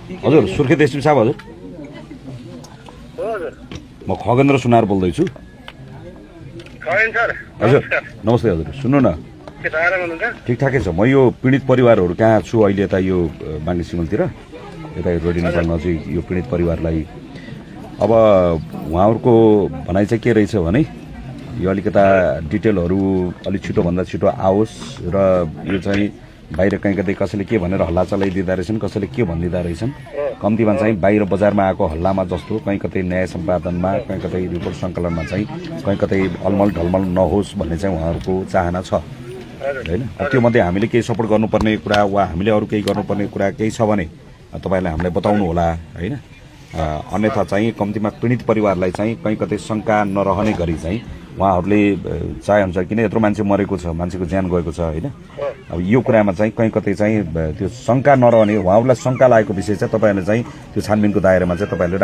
हजुर सुर्खेत एसपी साहब हजुर हजुर म खगेन्द्र सुनार बोल्दैछु खगेन सर हजुर नमस्कार नमस्ते हजुर सुन्नु न के छ आराम हुनुहुन्छ ठिकठाकै छ म यो पीडित परिवारहरू कहाँ छु अहिले यता यो बाङ्गे सिमलतिर यता रोडी नेपालमा चाहिँ यो पीडित परिवारलाई अब उहाँहरूको भनाइ चाहिँ के रहेछ भने यो अलिकता डिटेलहरू अलिक छिटोभन्दा छिटो आओस् र यो चाहिँ बाहिर कहीँ कतै कसैले के भनेर हल्ला चलाइदिँदा रहेछन् कसैले के भनिदिँदा रहेछन् कम्तीमा चाहिँ बाहिर बजारमा आएको हल्लामा जस्तो कहीँ कतै न्याय सम्पादनमा कहीँ कतै रिपोर्ट सङ्कलनमा चाहिँ कहीँ कतै अलमल ढलमल नहोस् भन्ने चाहिँ उहाँहरूको चाहना छ होइन त्यो मध्ये हामीले केही सपोर्ट गर्नुपर्ने कुरा वा हामीले अरू केही गर्नुपर्ने कुरा केही छ भने तपाईँलाई हामीलाई बताउनु होला होइन अन्यथा चाहिँ कम्तीमा पीडित परिवारलाई चाहिँ कहीँ कतै शङ्का नरहने गरी चाहिँ उहाँहरूले चाहेअनुसार किन यत्रो मान्छे मरेको छ मान्छेको ज्यान गएको छ होइन अब यो कुरामा चाहिँ कहीँ कतै चाहिँ त्यो शङ्का नरहने उहाँहरूलाई शङ्का लागेको विषय चाहिँ तपाईँहरूले चाहिँ त्यो छानबिनको दायरामा चाहिँ तपाईँहरूले